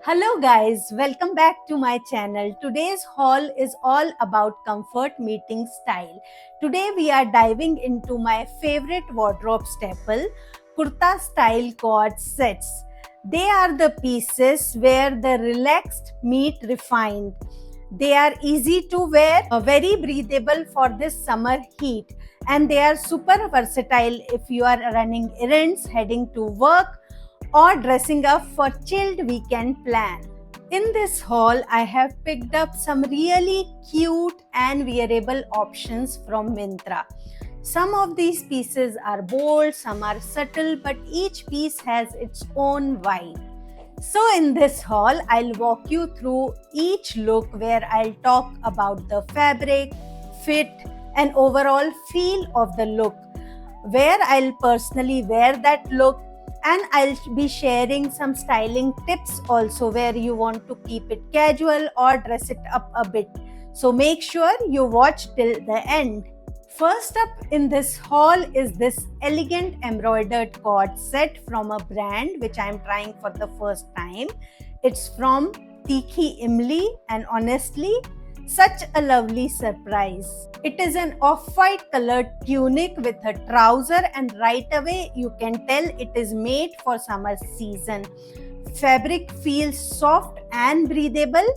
Hello guys, welcome back to my channel. Today's haul is all about comfort meeting style. Today we are diving into my favorite wardrobe staple, kurta style cord sets. They are the pieces where the relaxed meet refined. They are easy to wear, very breathable for this summer heat, and they are super versatile if you are running errands, heading to work, or dressing up for chilled weekend plan. In this haul, I have picked up some really cute and wearable options from Myntra. Some of these pieces are bold, some are subtle, but each piece has its own vibe. So, in this haul, I'll walk you through each look where I'll talk about the fabric, fit, and overall feel of the look, where I'll personally wear that look, and I'll be sharing some styling tips also where you want to keep it casual or dress it up a bit. So make sure you watch till the end. First up in this haul is this elegant embroidered cord set from a brand which I'm trying for the first time. It's from Tikhi Imli, and honestly, such a lovely surprise. It is an off-white colored tunic with a trouser, and right away you can tell it is made for summer season. Fabric feels soft and breathable,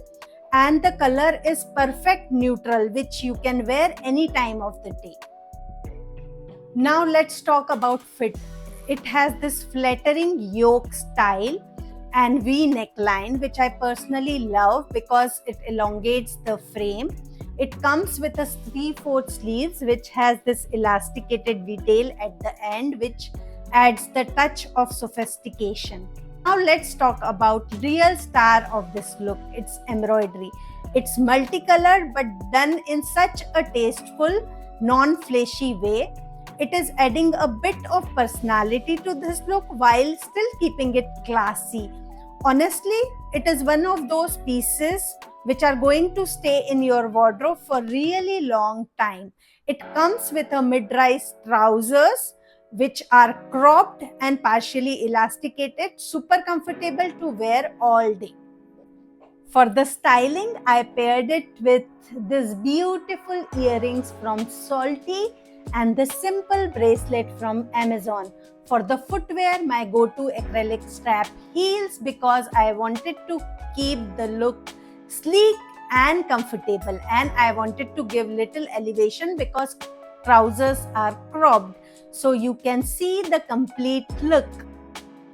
and the color is perfect neutral, which you can wear any time of the day. Now let's talk about fit. It has this flattering yoke style and V neckline, which I personally love because it elongates the frame. It comes with a 3/4 sleeves, which has this elasticated detail at the end, which adds the touch of sophistication. Now let's talk about real star of this look. It's embroidery. It's multicolored but done in such a tasteful, non-flashy way. It is adding a bit of personality to this look while still keeping it classy. Honestly, it is one of those pieces which are going to stay in your wardrobe for really long time. It comes with a mid-rise trousers which are cropped and partially elasticated, super comfortable to wear all day. For the styling, I paired it with this beautiful earrings from Salty and the simple bracelet from Amazon. For the footwear, my go-to acrylic strap heels because I wanted to keep the look sleek and comfortable, and I wanted to give little elevation because trousers are cropped so you can see the complete look.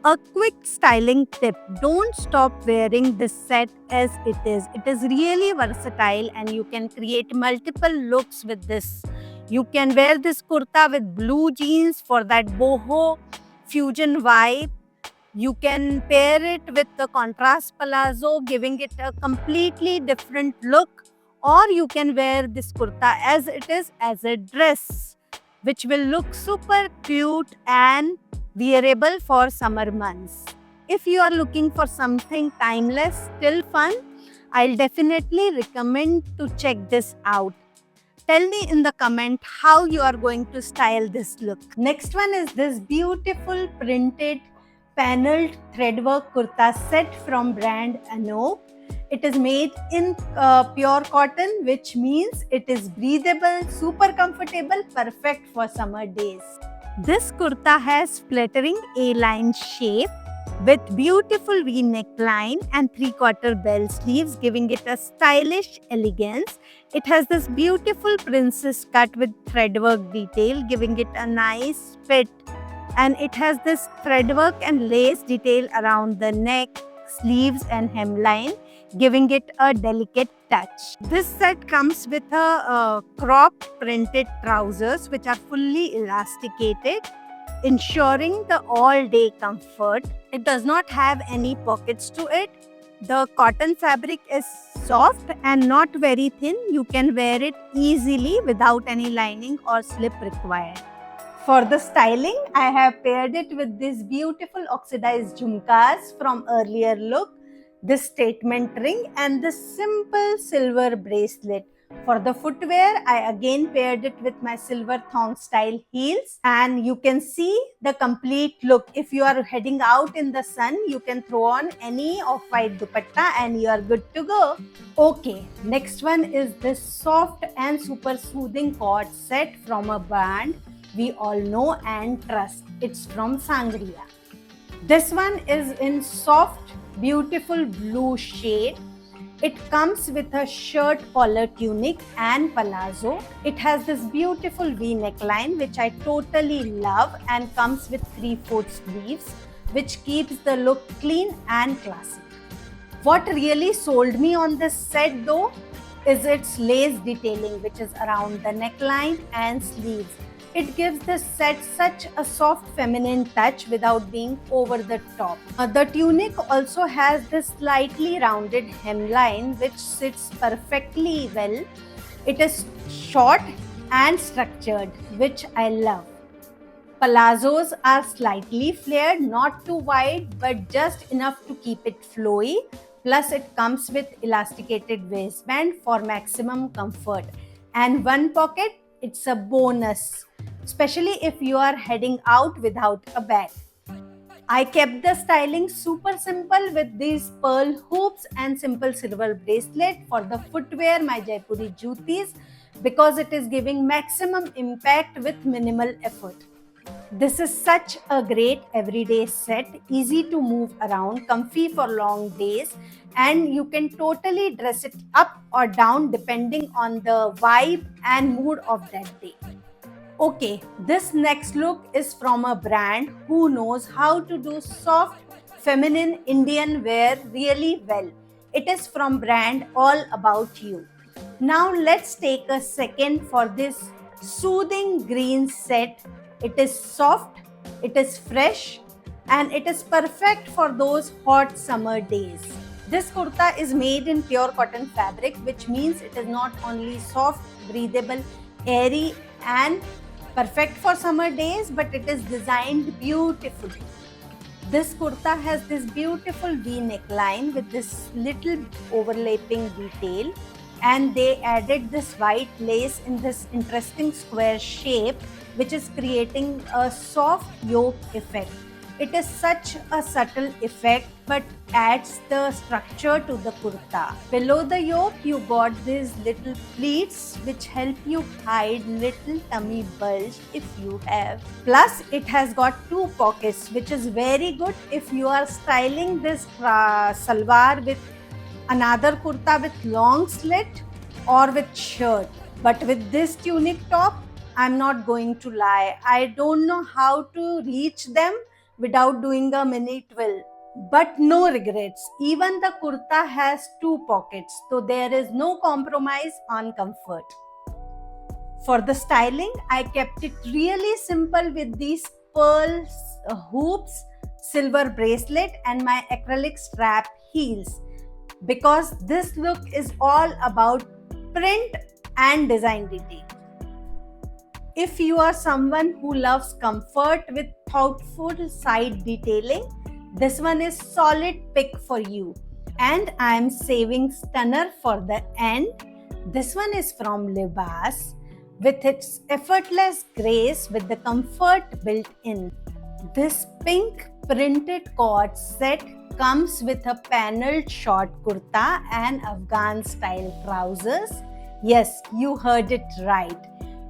A quick styling tip: don't stop wearing this set as it is. It is really versatile and you can create multiple looks with this. You can wear this kurta with blue jeans for that boho fusion vibe. You can pair it with the contrast palazzo, giving it a completely different look. Or you can wear this kurta as it is as a dress, which will look super cute and wearable for summer months. If you are looking for something timeless, still fun, I'll definitely recommend to check this out. Tell me in the comment how you are going to style this look. Next one is this beautiful printed paneled threadwork kurta set from brand Anoop. It is made in pure cotton, which means it is breathable, super comfortable, perfect for summer days. This kurta has flattering A-line shape with beautiful V neckline and 3/4 bell sleeves, giving it a stylish elegance. It has this beautiful princess cut with threadwork detail, giving it a nice fit. And it has this threadwork and lace detail around the neck, sleeves and hemline, giving it a delicate touch. This set comes with a cropped printed trousers which are fully elasticated, ensuring the all-day comfort. It does not have any pockets to it. The cotton fabric is soft and not very thin. You can wear it easily without any lining or slip required. For the styling, I have paired it with these beautiful oxidized jhumkas from earlier look, this statement ring and this simple silver bracelet. For the footwear, I again paired it with my silver thong style heels, and you can see the complete look. If you are heading out in the sun, you can throw on any off-white dupatta and you are good to go. Okay, next one is this soft and super soothing cord set from a brand we all know and trust. It's from Sangria. This one is in soft, beautiful blue shade. It comes with a shirt collar tunic and palazzo. It has this beautiful V neckline which I totally love and comes with 3/4 sleeves, which keeps the look clean and classy. What really sold me on this set though is its lace detailing, which is around the neckline and sleeves. It gives this set such a soft feminine touch without being over the top. The tunic also has this slightly rounded hemline which sits perfectly well. It is short and structured, which I love. Palazzos are slightly flared, not too wide, but just enough to keep it flowy. Plus, it comes with elasticated waistband for maximum comfort. And one pocket, it's a bonus, especially if you are heading out without a bag. I kept the styling super simple with these pearl hoops and simple silver bracelet. For the footwear, my Jaipuri jutis, because it is giving maximum impact with minimal effort. This is such a great everyday set, easy to move around, comfy for long days, and you can totally dress it up or down depending on the vibe and mood of that day. Okay, this next look is from a brand who knows how to do soft, feminine Indian wear really well. It is from brand All About You. Now let's take a second for this soothing green set. It is soft, it is fresh, and it is perfect for those hot summer days. This kurta is made in pure cotton fabric, which means it is not only soft, breathable, airy, and perfect for summer days, but it is designed beautifully. This kurta has this beautiful V neckline with this little overlapping detail, and they added this white lace in this interesting square shape, which is creating a soft yoke effect. It is such a subtle effect but adds the structure to the kurta. Below the yoke, you got these little pleats which help you hide little tummy bulge if you have. Plus, it has got two pockets, which is very good if you are styling this salwar with another kurta with long slit or with shirt. But with this tunic top, I'm not going to lie, I don't know how to reach them without doing a mini twill. But no regrets, even the kurta has two pockets, so there is no compromise on comfort. For the styling, I kept it really simple with these pearl hoops, silver bracelet, and my acrylic strap heels, because this look is all about print and design detail. If you are someone who loves comfort with thoughtful side detailing, this one is solid pick for you. And I am saving stunner for the end. This one is from Libas with its effortless grace with the comfort built in. This pink printed cord set comes with a paneled short kurta and Afghan style trousers. Yes, you heard it right.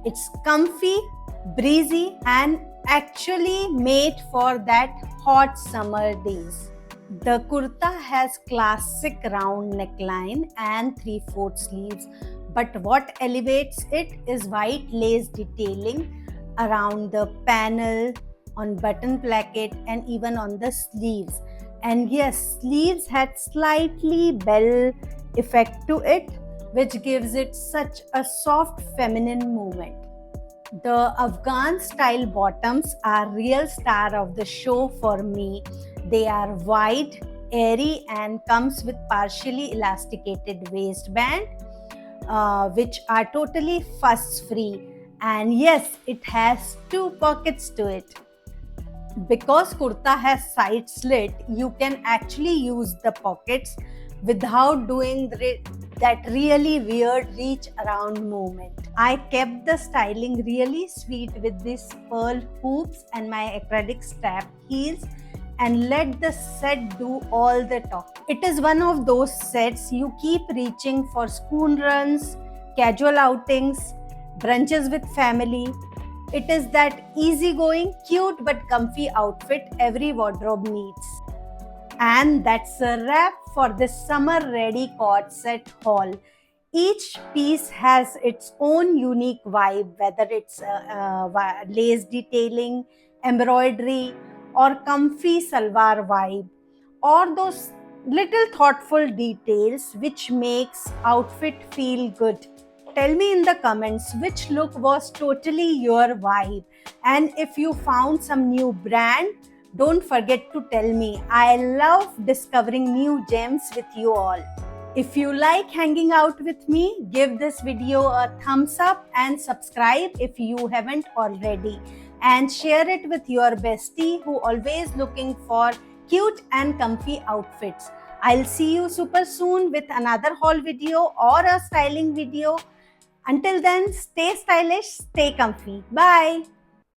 It's comfy, breezy, and actually made for that hot summer days. The kurta has classic round neckline and 3/4 sleeves, but what elevates it is white lace detailing around the panel, on button placket, and even on the sleeves. And yes, sleeves had slightly bell effect to it, which gives it such a soft feminine movement. The Afghan style bottoms are real star of the show for me. They are wide, airy, and comes with partially elasticated waistband, which are totally fuss free. And yes, it has two pockets to it. Because kurta has side slit, you can actually use the pockets without doing that really weird reach around movement. I kept the styling really sweet with these pearl hoops and my acrylic strap heels and let the set do all the talking. It is one of those sets you keep reaching for school runs, casual outings, brunches with family. It is that easygoing, cute but comfy outfit every wardrobe needs. And that's a wrap for this summer ready cord set haul. Each piece has its own unique vibe, whether it's lace detailing, embroidery, or comfy salwar vibe, or those little thoughtful details which makes outfit feel good. Tell me in the comments which look was totally your vibe, and if you found some new brand, don't forget to tell me. I love discovering new gems with you all. If you like hanging out with me, give this video a thumbs up and subscribe if you haven't already, and share it with your bestie who always looking for cute and comfy outfits. I'll see you super soon with another haul video or a styling video. Until then, stay stylish, stay comfy. Bye.